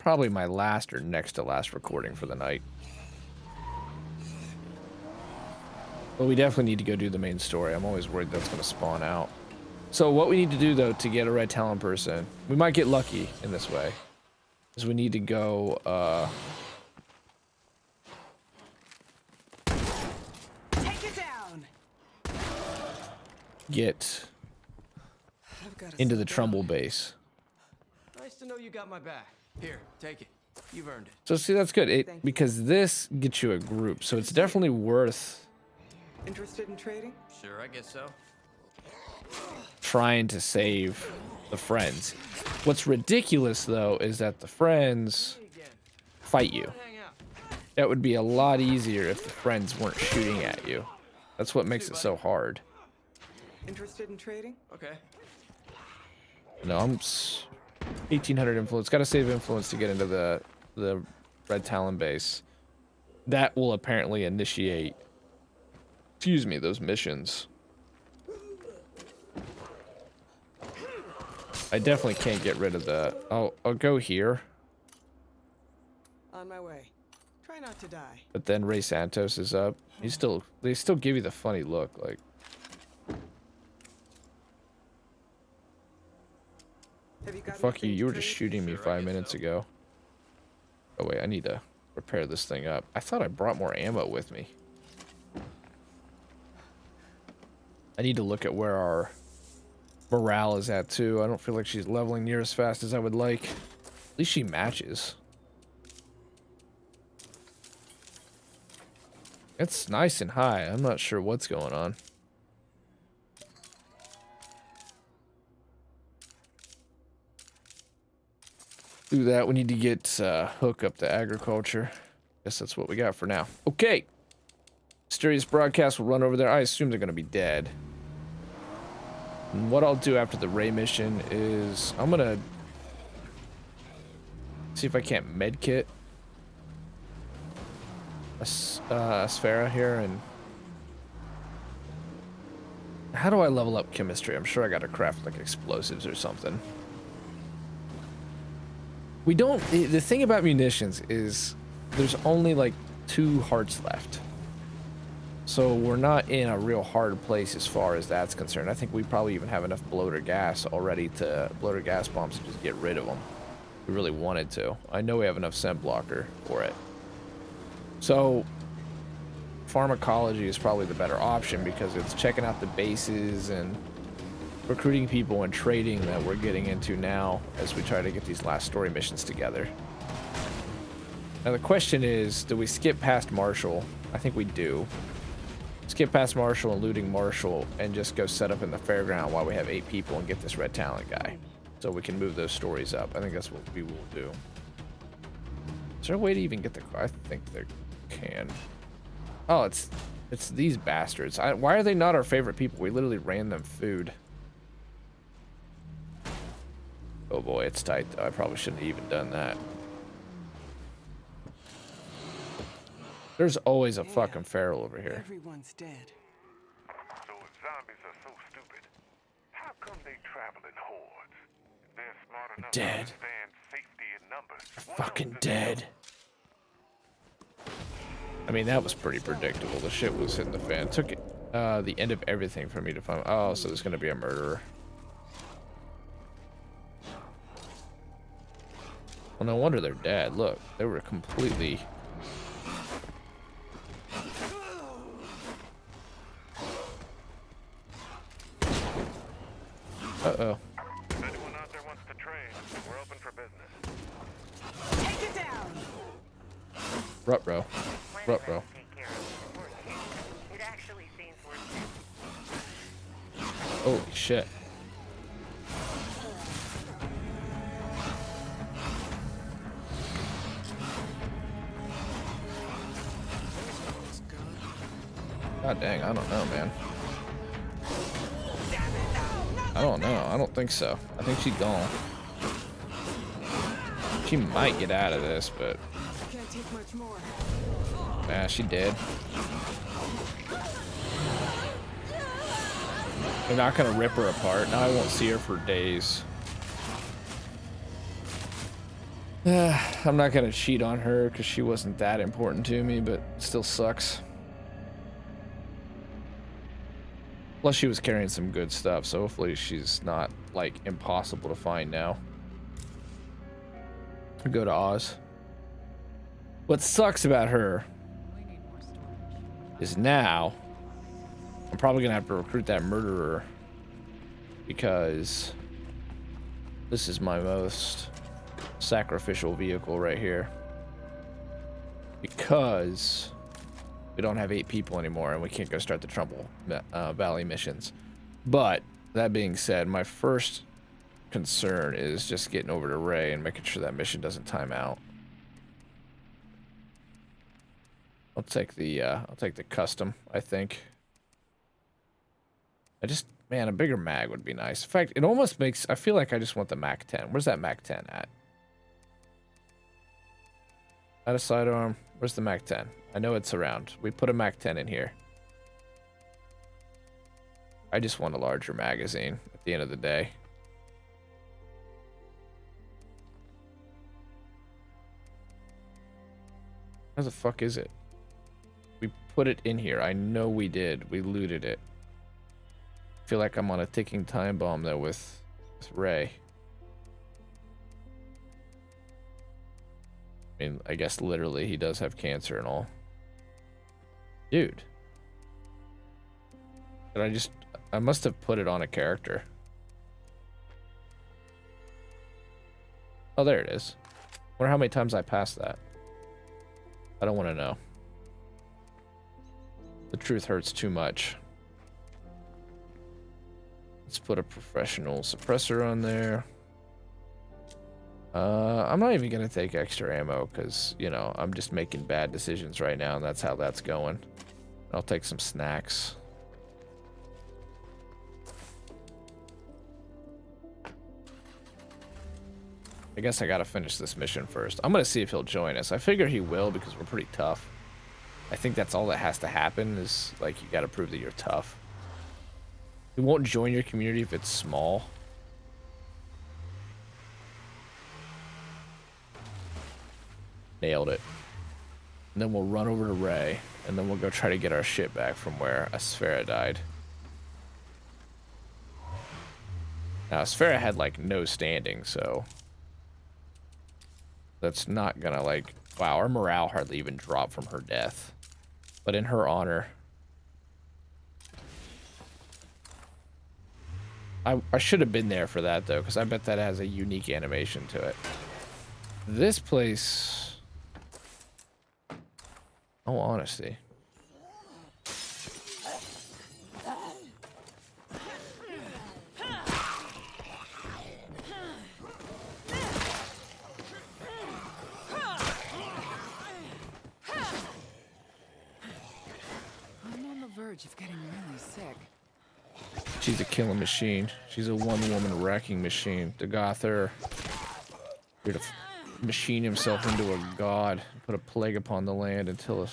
probably my last or next to last recording for the night. But we definitely need to go do the main story. I'm always worried that's going to spawn out. So what we need to do, though, to get a red talent person, we might get lucky in this way, is we need to go, Take it down. get into the Trumbull base. Nice to know you got my back. Here, take it. You've earned it. So see, that's good, because this gets you a group, so it's definitely worth Interested in trading? Sure, I guess so. trying to save the friends. What's ridiculous, though, is that the friends fight you. Hang out. That would be a lot easier if the friends weren't shooting at you. That's what makes it so hard. Interested in trading? Okay. No, I'm 1800 influence. Got to save influence to get into the Red Talon base. That will apparently initiate, excuse me, those missions. I definitely can't get rid of the. I'll go here. On my way. Try not to die. But then Ray Santos is up. They still give you the funny look, like. Have you got Fuck you, anything you to were just trade? shooting me 5 minutes ago. Oh wait, I need to repair this thing up. I thought I brought more ammo with me. I need to look at where our morale is at too. I don't feel like she's leveling near as fast as I would like. At least she matches. It's nice and high. I'm not sure what's going on. Do that. We need to get Hook up to agriculture. Guess that's what we got for now. Okay. Mysterious broadcast will run over there. I assume they're going to be dead. And what I'll do after the Ray mission is I'm going to see if I can't medkit a Sphera here. And how do I level up chemistry? I'm sure I got to craft like explosives or something. We don't. The thing about munitions is there's only like 2 hearts left. So we're not in a real hard place as far as that's concerned. I think we probably even have enough bloater gas already to bloater gas bombs to just get rid of them. If we really wanted to. I know we have enough scent blocker for it. So pharmacology is probably the better option because it's checking out the bases and recruiting people and trading that we're getting into now as we try to get these last story missions together. Now the question is, do we skip past Marshall? I think we do. Skip past Marshall and looting Marshall and just go set up in the fairground while we have 8 people and get this red talent guy. So we can move those stories up. I think that's what we will do. Is there a way to even get the car? I think there can. Oh, it's these bastards. Why are they not our favorite people? We literally ran them food. Oh boy, it's tight though. I probably shouldn't have even done that. There's always a fucking feral over here. Everyone's dead. So if zombies are so stupid, how come they travel in hordes? If they're smart enough Dead. to understand safety in numbers, what Fucking else do they know? dead. I mean, that was pretty predictable. The shit was hitting the fan. Took it, the end of everything for me to find. Oh, so there's gonna be a murderer. Well, no wonder they're dead. Look, they were completely. Uh-oh. If anyone out there wants to trade, we're open for business. Take it down. Ruh-roh. Ruh-roh. It actually seems worth it. Holy shit. God dang, I don't know, man. I don't know. I don't think so. I think she's gone. She might get out of this, but Can't take much more. nah, she did. They're not gonna rip her apart. Now I won't see her for days. I'm not gonna cheat on her because she wasn't that important to me, but still sucks. Plus, she was carrying some good stuff, so hopefully she's not, like, impossible to find now. Go to Oz. What sucks about her is now I'm probably gonna have to recruit that murderer because this is my most sacrificial vehicle right here. Because we don't have 8 people anymore and we can't go start the Trumbull Valley missions. But that being said, my first concern is just getting over to Ray and making sure that mission doesn't time out. I'll take the custom, I think. Man, a bigger mag would be nice. In fact, it almost makes, I feel like I just want the Mac 10. Where's that Mac 10 at? At a sidearm. Where's the Mac 10? I know it's around. We put a Mac 10 in here. I just want a larger magazine at the end of the day. Where the fuck is it? We put it in here. I know we did. We looted it. I feel like I'm on a ticking time bomb though with Ray. I mean, I guess literally he does have cancer and all. Dude. I must have put it on a character. Oh, there it is. Wonder how many times I passed that. I don't want to know. The truth hurts too much. Let's put a professional suppressor on there. I'm not even gonna take extra ammo because, you know, I'm just making bad decisions right now and that's how that's going. I'll take some snacks. I guess I gotta finish this mission first. I'm gonna see if he'll join us. I figure he will because we're pretty tough. I think that's all that has to happen is, like, you gotta prove that you're tough. He won't join your community if it's small. Nailed it. And then we'll run over to Ray, and then we'll go try to get our shit back from where Asfera died. Now, Asfera had, like, no standing, so that's not gonna, like... Wow, our morale hardly even dropped from her death. But in her honor... I should have been there for that, though, because I bet that has a unique animation to it. This place... Oh, honesty. I'm on the verge of getting really sick. She's a killing machine. She's a one-woman wrecking machine. The Gother here to machine himself into a god, put a plague upon the land until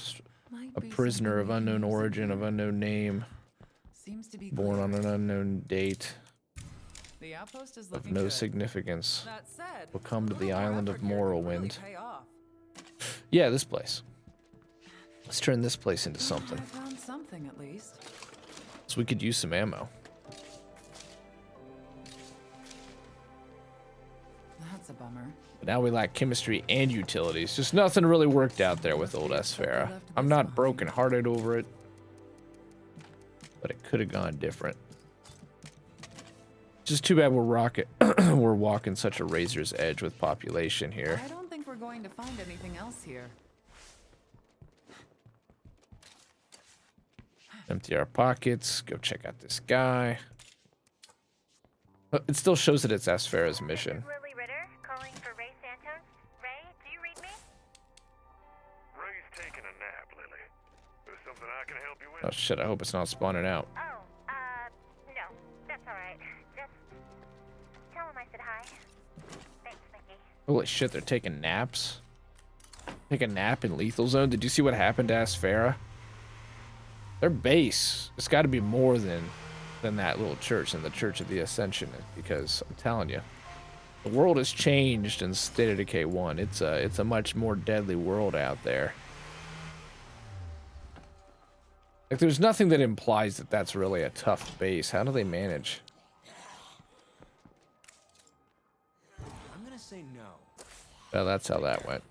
a prisoner of unknown origin, of unknown name, Seems to be born on an unknown date, the outpost is of looking no good. significance, That said, will come to a the little island of effort here could really Morrowind. pay off. Yeah, this place. Let's turn this place into something. I found something at least. So we could use some ammo. That's a bummer. But now we lack chemistry and utilities. Just nothing really worked out there with old Asfera. I'm not broken-hearted over it, but it could have gone different. Just too bad we're walking such a razor's edge with population here. I don't think we're going to find anything else here. Empty our pockets. Go check out this guy. It still shows that it's Asfera's mission. Lily Ritter, calling for Ray Santos. Ray, do you read me? Ray's taking a nap, Lily. There's something I can help you with? Oh shit, I hope it's not spawning out. Oh, no. That's alright. Just tell him I said hi. Thanks, Mickey. Holy shit, they're taking naps? Take a nap in lethal zone? Did you see what happened to Asfera? Their base, it's got to be more than that little church and the Church of the Ascension, because I'm telling you, The world has changed in State of Decay 1. It's a much more deadly world out there. Like, there's nothing that implies that that's really a tough base. How do they manage? I'm gonna say no. Well, that's how that went.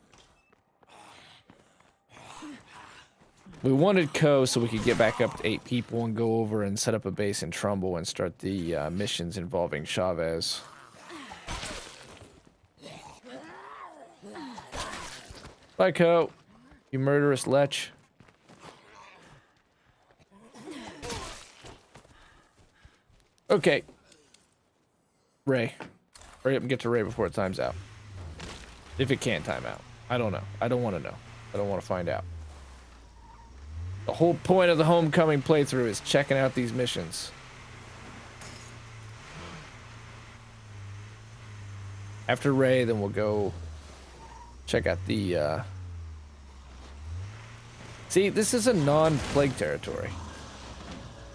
We wanted Co so we could get back up to 8 people and go over and set up a base in Trumbull and start the missions involving Chavez. Bye, Co. You murderous lech. Okay. Ray. Hurry up and get to Ray before it times out. If it can't time out. I don't know. I don't want to know. I don't want to find out. The whole point of the Homecoming playthrough is checking out these missions. After Ray, then we'll go check out the, See, this is a non-plague territory.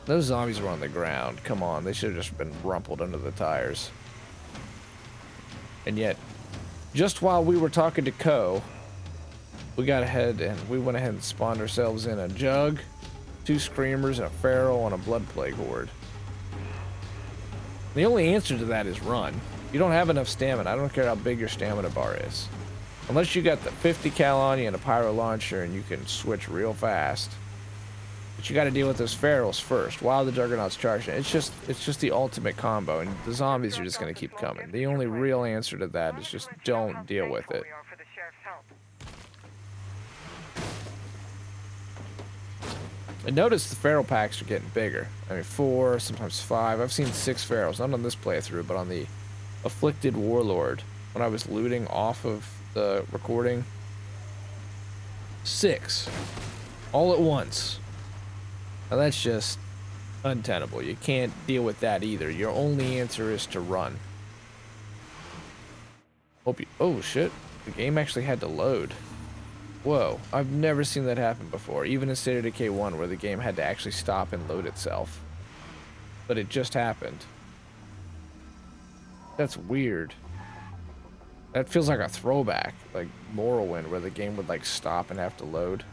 Those zombies were on the ground. Come on, they should have just been rumpled under the tires. And yet, just while we were talking to Co, we got ahead and we went ahead and spawned ourselves in a jug, 2 screamers, and a feral, and a blood plague horde. The only answer to that is run. You don't have enough stamina. I don't care how big your stamina bar is. Unless you got the 50 cal on you and a pyro launcher and you can switch real fast. But you got to deal with those ferals first while the Juggernaut's charging. It's just the ultimate combo, and the zombies are just going to keep coming. The only real answer to that is just don't deal with it. And notice the feral packs are getting bigger. I mean, 4, sometimes 5. I've seen 6 ferals, not on this playthrough, but on the Afflicted Warlord. When I was looting off of the recording, 6. All at once. Now that's just untenable. You can't deal with that either. Your only answer is to run. Hope you... Oh, shit. The game actually had to load. Whoa, I've never seen that happen before, even in State of Decay 1, where the game had to actually stop and load itself. But it just happened. That's weird. That feels like a throwback, like Morrowind, where the game would like stop and have to load.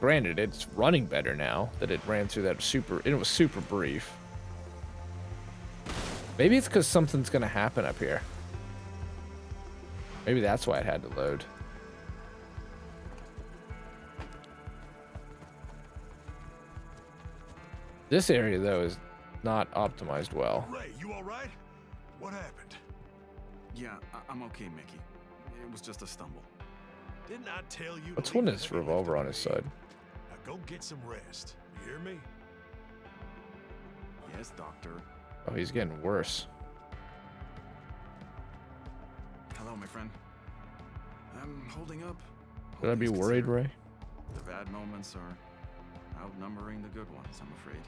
Granted, it's running better now that it ran through that it was super brief. Maybe it's because something's gonna happen up here. Maybe that's why it had to load. This area, though, is not optimized well. Ray, you all right? What happened? Yeah, I'm okay, Mickey. It was just a stumble. Didn't I tell you? What's with this revolver on his side? Now go get some rest. You hear me? Yes, Doctor. Oh, he's getting worse. Hello, my friend. I'm holding up. Should I be worried, Ray? The bad moments are outnumbering the good ones, I'm afraid.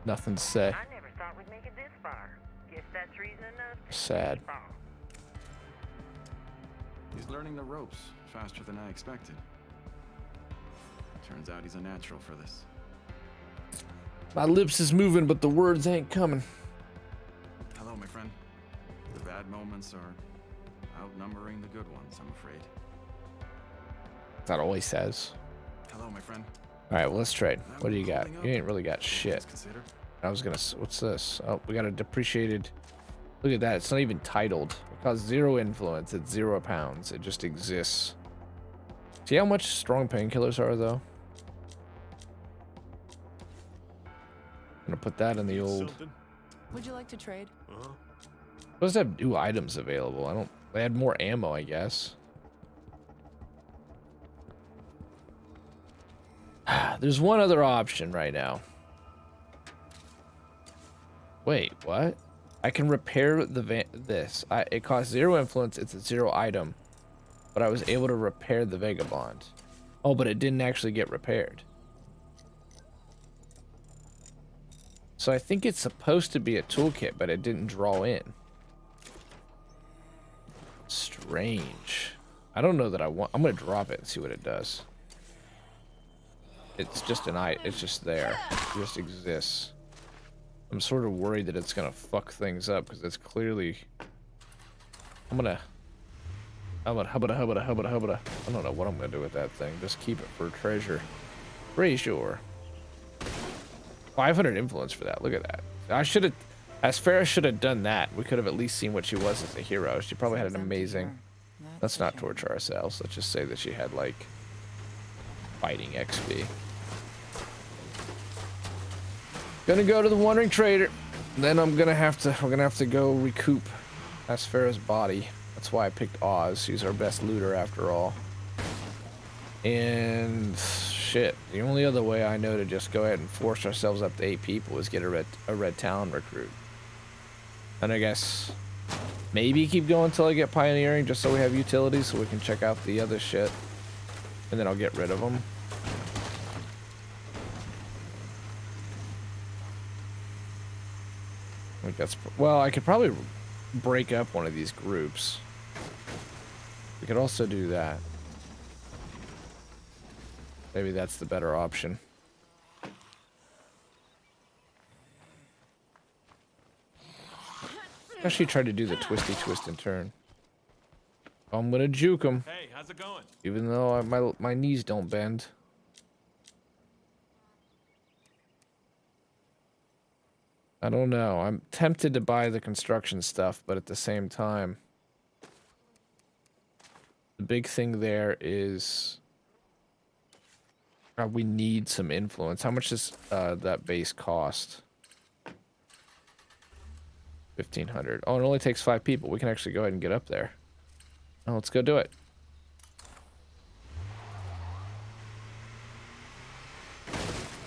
Nothing to say. I never thought we'd make it this far. Guess that's reason enough to Sad. keep on. He's learning the ropes faster than I expected. Turns out he's a natural for this. My lips is moving, but the words ain't coming. Hello, my friend. The bad moments are outnumbering the good ones, I'm afraid. That's not all he says. Hello, my friend. All right, well, let's trade. What do you got? Holding up. You ain't really got shit. Please consider. I was gonna... What's this? Oh, we got a depreciated... Look at that. It's not even titled. It costs 0 influence. It's 0 pounds. It just exists. See how much strong painkillers are, though? I'm gonna put that in the old... Something? Would you like to trade? Supposed to have new items available. I don't... They had more ammo, I guess. There's one other option right now. Wait, what? I can repair the this. It costs 0 influence. It's a 0 item. But I was able to repair the Vagabond. Oh, but it didn't actually get repaired. So I think it's supposed to be a toolkit, but it didn't draw in. Strange. I don't know that I want... I'm going to drop it and see what it does. It's just it's just there. It just exists. I'm sort of worried that it's gonna fuck things up because it's clearly. I don't know what I'm gonna do with that thing. Just keep it for treasure. Pretty sure. 500 influence for that. Look at that. I should have. Asphera should have done that. We could have at least seen what she was as a hero. She probably had an amazing. Let's not torture ourselves. Let's just say that she had like fighting XP. Gonna go to the Wandering Trader. Then we're gonna have to go recoup Asphera's body. That's why I picked Oz. She's our best looter after all. And shit, the only other way I know to just go ahead and force ourselves up to 8 people is get a red Talon recruit. And I guess maybe keep going until I get Pioneering just so we have utilities so we can check out the other shit. And then I'll get rid of them. I think that's, well, I could probably break up one of these groups. We could also do that. Maybe that's the better option. Actually try to do the twisty twist and turn. I'm gonna juke him. Hey, how's it going? Even though my knees don't bend. I don't know. I'm tempted to buy the construction stuff, but at the same time, the big thing there is we need some influence. How much does that base cost? 1,500. Oh, it only takes 5 people. We can actually go ahead and get up there. Oh, let's go do it.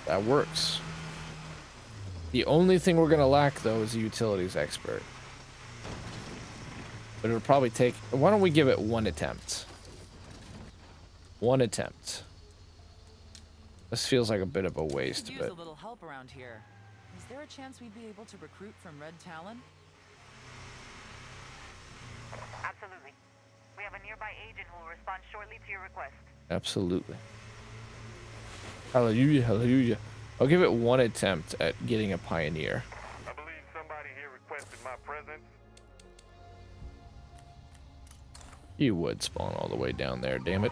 That works. The only thing we're gonna lack though is a utilities expert. But it'll probably take. Why don't we give it 1 attempt? 1 attempt. This feels like a bit of a waste, Could but use a little help around here. Is there a chance we'd be able to recruit from Red Talon? Absolutely. We have a nearby agent who will respond shortly to your request. absolutely. Hallelujah, hallelujah. I'll give it 1 attempt at getting a pioneer. I believe somebody here requested my presence. You would spawn all the way down there, damn it.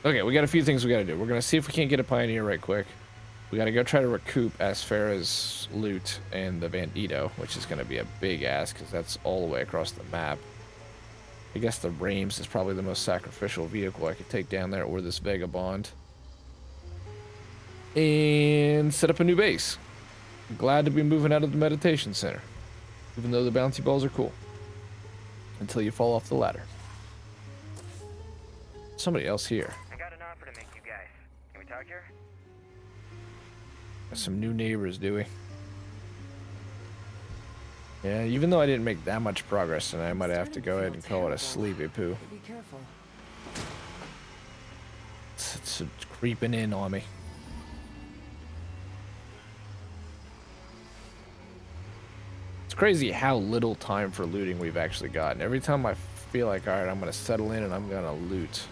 Okay, we got a few things we gotta do. We're gonna see if we can't get a pioneer right quick. We gotta go try to recoup Asphera's loot and the Bandito, which is gonna be a big ass because that's all the way across the map. I guess the Reims is probably the most sacrificial vehicle I could take down there, or this Vagabond. And set up a new base. Glad to be moving out of the meditation center, even though the bouncy balls are cool. Until you fall off the ladder. Somebody else here. I got an offer to make you guys. Can we talk here? Got some new neighbors, do we? Yeah, even though I didn't make that much progress tonight, I might have to go ahead and call it a sleepy poo. Be careful. It's creeping in on me. It's crazy how little time for looting we've actually gotten. Every time I feel like, alright, I'm gonna settle in and I'm gonna loot.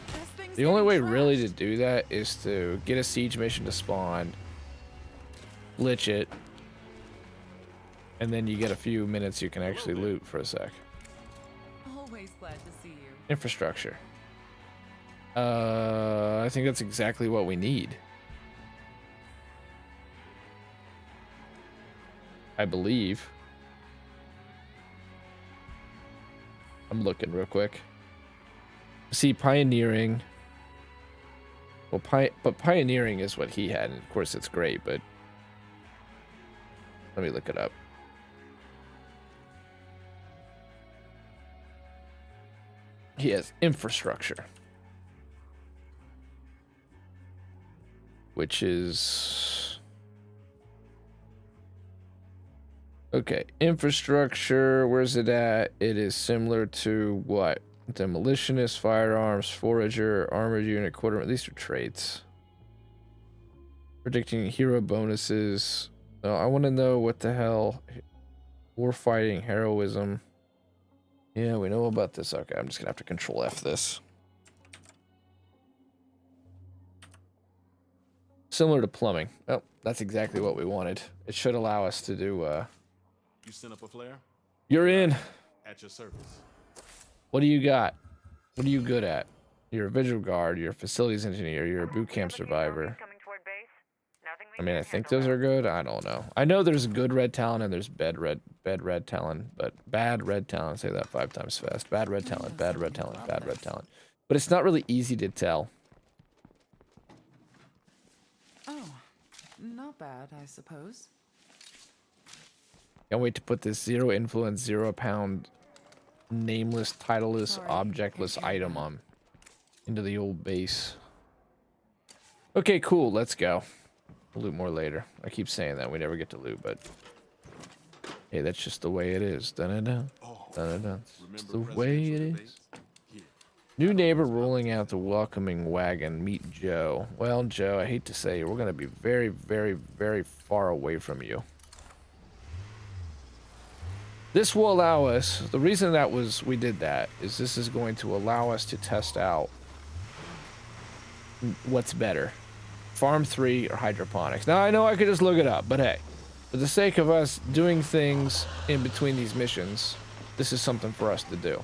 The only way really to do that is to get a siege mission to spawn, glitch it, and then you get a few minutes you can actually loot for a sec. Always glad to see you. Infrastructure. I think that's exactly what we need. I believe. I'm looking real quick. See, pioneering. Well, but pioneering is what he had, and of course it's great, but let me look it up. He has infrastructure, which is okay. Infrastructure, where's it at? It is similar to what? Demolitionist, firearms, forager, armored unit, quarter. These are traits. Predicting hero bonuses. I want to know what the hell. Warfighting, heroism. Yeah, we know about this. Okay, I'm just gonna have to control F this. Similar to plumbing. Oh, that's exactly what we wanted. It should allow us to do, You send up a flare? You're in. At your service. What do you got? What are you good at? You're a visual guard, you're a facilities engineer, you're a boot camp survivor. Coming toward base. Nothing we I mean, I can't think handle those are good. I don't know. I know there's good red talent and there's bad red talent, but bad red talent, say that 5 times fast. Bad red talent, bad red talent, bad red talent. But it's not really easy to tell. Oh, not bad, I suppose. Can't wait to put this 0 influence, 0 pound, nameless, titleless, Sorry, objectless can't carry item that. on into the old base. Okay, cool. Let's go. We'll loot more later. I keep saying that. We never get to loot, but hey, that's just the way it is. Dun-dun-dun. Dun-dun-dun. It's the way it is. New neighbor rolling out the welcoming wagon. Meet Joe. Well, Joe, I hate to say we're going to be very, very, very far away from you. This will allow us, the reason that we did that is this is going to allow us to test out what's better, Farm 3 or hydroponics. Now I know I could just look it up, but hey, for the sake of us doing things in between these missions, this is something for us to do.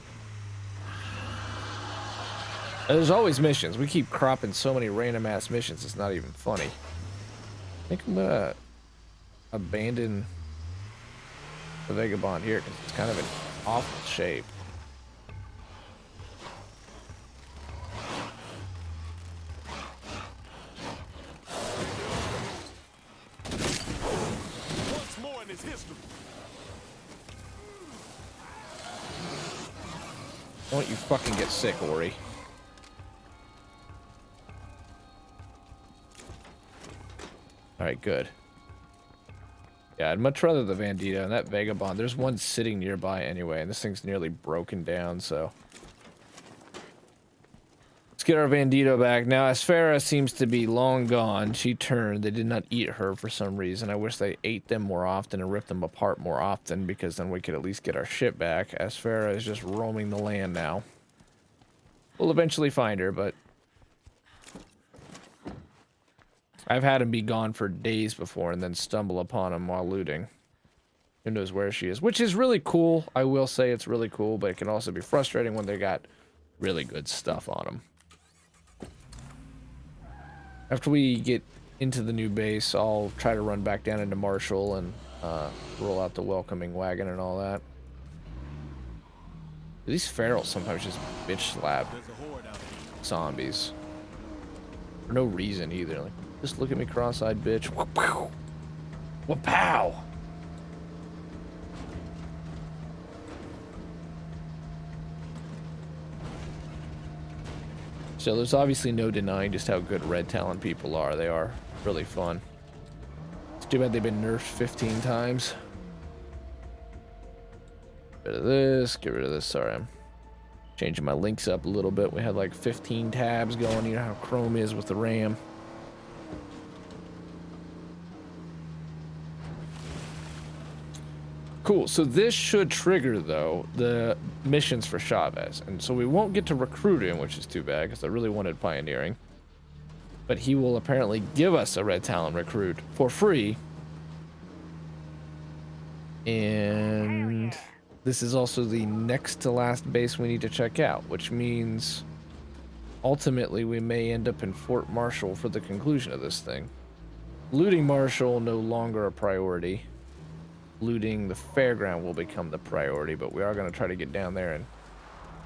And there's always missions. We keep cropping so many random ass missions, it's not even funny. I think I'm gonna abandon the Vagabond here because it's kind of in awful shape. Once more in his history. Don't you fucking get sick, Ori. Alright, good. Yeah, I'd much rather the Vandita and that Vagabond. There's one sitting nearby anyway, and this thing's nearly broken down, so. Let's get our Vandita back. Now, Asfera seems to be long gone. She turned. They did not eat her for some reason. I wish they ate them more often and ripped them apart more often, because then we could at least get our ship back. Asfera is just roaming the land now. We'll eventually find her, but I've had him be gone for days before and then stumble upon him while looting. Who knows where she is, which is really cool. I will say it's really cool, but it can also be frustrating when they got really good stuff on them. After we get into the new base, I'll try to run back down into Marshall and roll out the welcoming wagon and all that. These ferals sometimes just bitch slap zombies. For no reason either. Like, just look at me cross-eyed, bitch. Wa-pow! Wa-pow! So there's obviously no denying just how good red talent people are. They are really fun. It's too bad they've been nerfed 15 times. Get rid of this, get rid of this. Sorry, I'm changing my links up a little bit. We had like 15 tabs going. You know how Chrome is with the RAM. Cool, so this should trigger, though, the missions for Chavez. And so we won't get to recruit him, which is too bad, because I really wanted pioneering. But he will apparently give us a red talent recruit for free. And this is also the next to last base we need to check out, which means ultimately we may end up in Fort Marshall for the conclusion of this thing. Looting Marshall no longer a priority. Looting the fairground will become the priority, but we are going to try to get down there and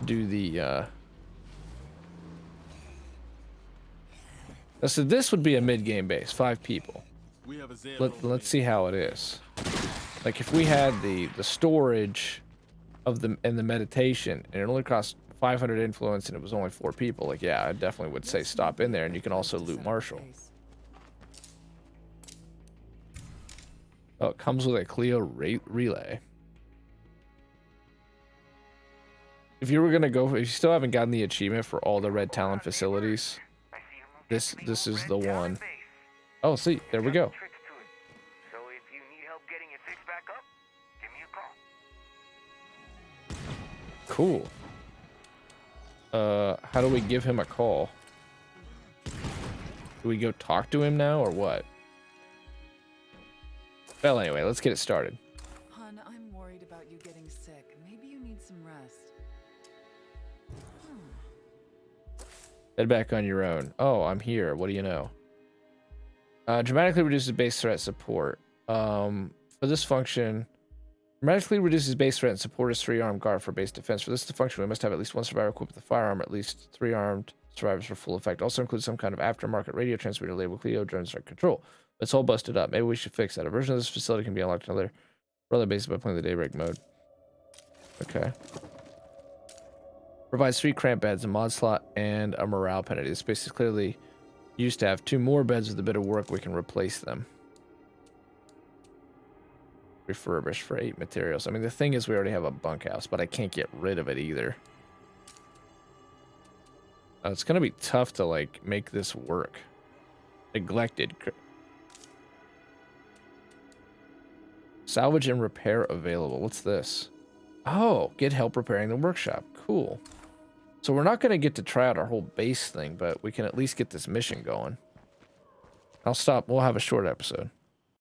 do the so this would be a mid-game base, 5 people. Let's see how it is. Like if we had the storage of the and the meditation and it only cost 500 influence and it was only 4 people, like yeah, I definitely would say stop in there, and you can also loot Marshall. Oh, it comes with a Clio relay. If you were gonna go, if you still haven't gotten the achievement for all the red talent facilities, this is the one. Oh, see, there we go. So if you need help getting it fixed back up, give me a call. Cool. How do we give him a call? Do we go talk to him now or what? Well, anyway, let's get it started. Hun, I'm worried about you getting sick. Maybe you need some rest. Head back on your own. Oh, I'm here. What do you know? Dramatically reduces base threat support. For this function, dramatically reduces base threat and support is 3-armed guard for base defense. For this to function, we must have at least one survivor equipped with a firearm, at least 3 armed survivors for full effect. Also includes some kind of aftermarket radio transmitter labeled Cleo drones are control. It's all busted up. Maybe we should fix that. A version of this facility can be unlocked on other bases by playing the daybreak mode. Okay. Provides 3 cramp beds, a mod slot, and a morale penalty. This space is clearly used to have 2 more beds. With a bit of work, we can replace them. Refurbish for 8 materials. I mean, the thing is we already have a bunkhouse, but I can't get rid of it either. It's going to be tough to, like, make this work. Neglected. Salvage and repair available. What's this? Oh, get help repairing the workshop. Cool. So we're not going to get to try out our whole base thing, but we can at least get this mission going. I'll stop. We'll have a short episode.